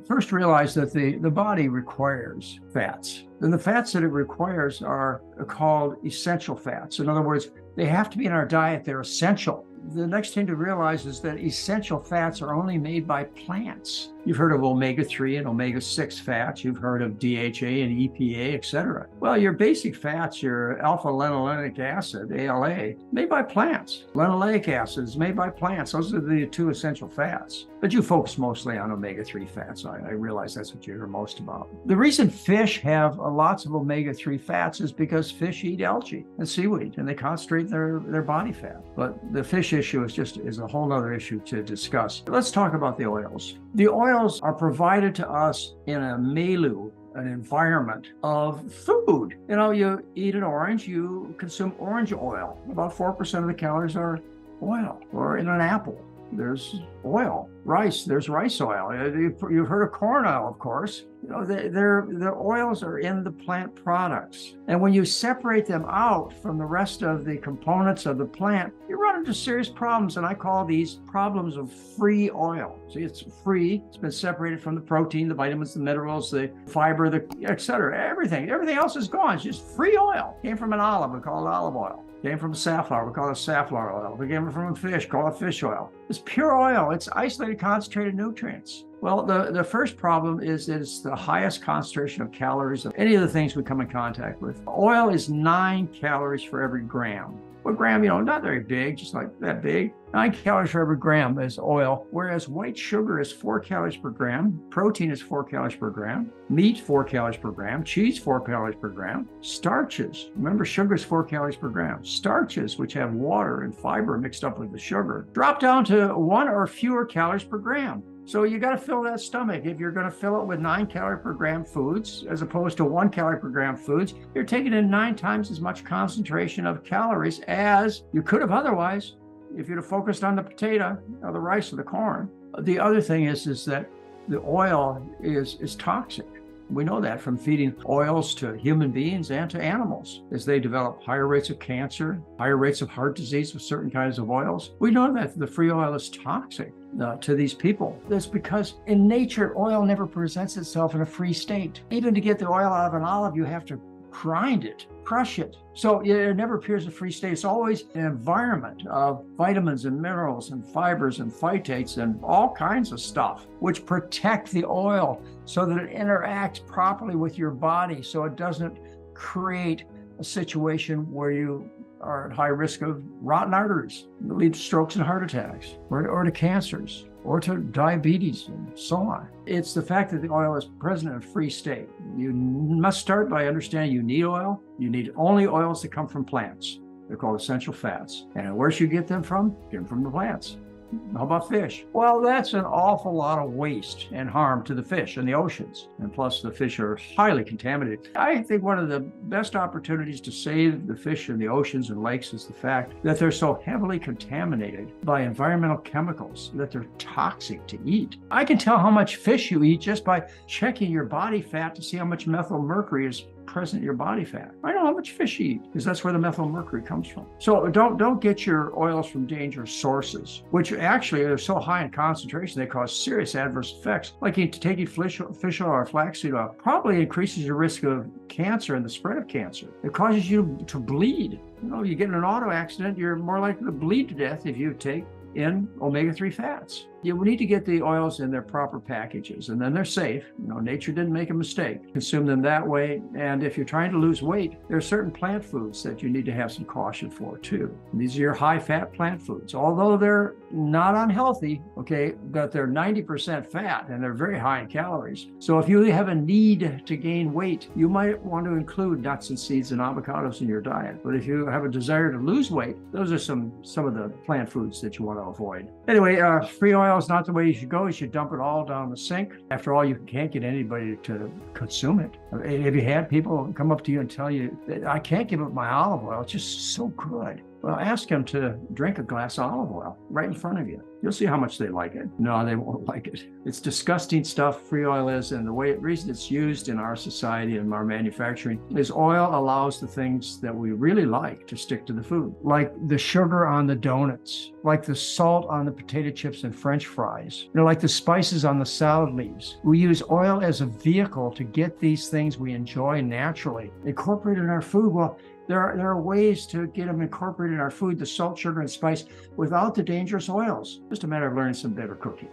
First, realize that the body requires fats. And the fats that it requires are called essential fats. In other words, they have to be in our diet. They're essential. The next thing to realize is that essential fats are only made by plants. You've heard of omega-3 and omega-6 fats. You've heard of DHA and EPA, et cetera. Well, your basic fats, your alpha-linolenic acid, ALA, made by plants. Linoleic acid is made by plants. Those are the two essential fats. But you focus mostly on omega-3 fats. I realize that's what you hear most about. The reason fish have lots of omega-3 fats is because fish eat algae and seaweed, and they concentrate their body fat. But the fish issue is a whole other issue to discuss. Let's talk about the oils. The oils are provided to us in a milieu, an environment of food. You know, you eat an orange, you consume orange oil. About 4% of the calories are oil. Or in an apple, there's oil. Rice, there's rice oil. You've heard of corn oil, of course. You know, the oils are in the plant products. And when you separate them out from the rest of the components of the plant, you run into serious problems. And I call these problems of free oil. See, it's free. It's been separated from the protein, the vitamins, the minerals, the fiber, the et cetera, everything. Everything else is gone. It's just free oil. Came from an olive, we call it olive oil. Came from a safflower, we call it safflower oil. We came from a fish, call it fish oil. It's pure oil. It's isolated, concentrated nutrients. Well, the first problem is that it's the highest concentration of calories of any of the things we come in contact with. Oil is 9 calories for every gram. Well, gram, you know, not very big, just like that big. 9 calories for every gram is oil, whereas white sugar is 4 calories per gram, protein is 4 calories per gram, meat 4 calories per gram, cheese 4 calories per gram, starches, remember sugar is 4 calories per gram, starches, which have water and fiber mixed up with the sugar, drop down to 1 or fewer calories per gram. So you got to fill that stomach. If you're going to fill it with 9 calorie per gram foods, as opposed to 1 calorie per gram foods, you're taking in 9 times as much concentration of calories as you could have otherwise if you'd have focused on the potato or the rice or the corn. The other thing is that the oil is toxic. We know that from feeding oils to human beings and to animals. As they develop higher rates of cancer, higher rates of heart disease with certain kinds of oils, we know that the free oil is toxic to these people. That's because in nature, oil never presents itself in a free state. Even to get the oil out of an olive, you have to grind it, crush it. So it never appears in a free state. It's always an environment of vitamins and minerals and fibers and phytates and all kinds of stuff, which protect the oil so that it interacts properly with your body, so it doesn't create a situation where you are at high risk of rotten arteries that lead to strokes and heart attacks, or to cancers, or to diabetes, and so on. It's the fact that the oil is present in a free state. You must start by understanding you need oil. You need only oils that come from plants. They're called essential fats. And where should you get them from? Get them from the plants. How about fish? Well, that's an awful lot of waste and harm to the fish in the oceans. And plus, the fish are highly contaminated. I think one of the best opportunities to save the fish in the oceans and lakes is the fact that they're so heavily contaminated by environmental chemicals that they're toxic to eat. I can tell how much fish you eat just by checking your body fat to see how much methyl mercury is present in your body fat. I know how much fish you eat because that's where the methyl mercury comes from. So don't get your oils from dangerous sources, which actually are so high in concentration they cause serious adverse effects. Like taking fish oil or flaxseed oil probably increases your risk of cancer and the spread of cancer. It causes you to bleed. You know, you get in an auto accident, you're more likely to bleed to death if you take in omega-3 fats. You need to get the oils in their proper packages, and then they're safe. You know, nature didn't make a mistake. Consume them that way. And if you're trying to lose weight, there are certain plant foods that you need to have some caution for too. These are your high-fat plant foods. Although they're not unhealthy, okay, but they're 90% fat and they're very high in calories. So if you have a need to gain weight, you might want to include nuts and seeds and avocados in your diet. But if you have a desire to lose weight, those are some of the plant foods that you want to avoid. Anyway, free oil is not the way you should go. You should dump it all down the sink. After all, you can't get anybody to consume it. Have you had people come up to you and tell you, I can't give up my olive oil, it's just so good? Well, ask them to drink a glass of olive oil right in front of you. You'll see how much they like it. No, they won't like it. It's disgusting stuff, free oil is, and the reason it's used in our society and our manufacturing is oil allows the things that we really like to stick to the food, like the sugar on the donuts. like the salt on the potato chips and French fries, like the spices on the salad leaves. We use oil as a vehicle to get these things we enjoy naturally incorporated in our food. Well, there are ways to get them incorporated in our food, the salt, sugar, and spice, without the dangerous oils. Just a matter of learning some better cooking.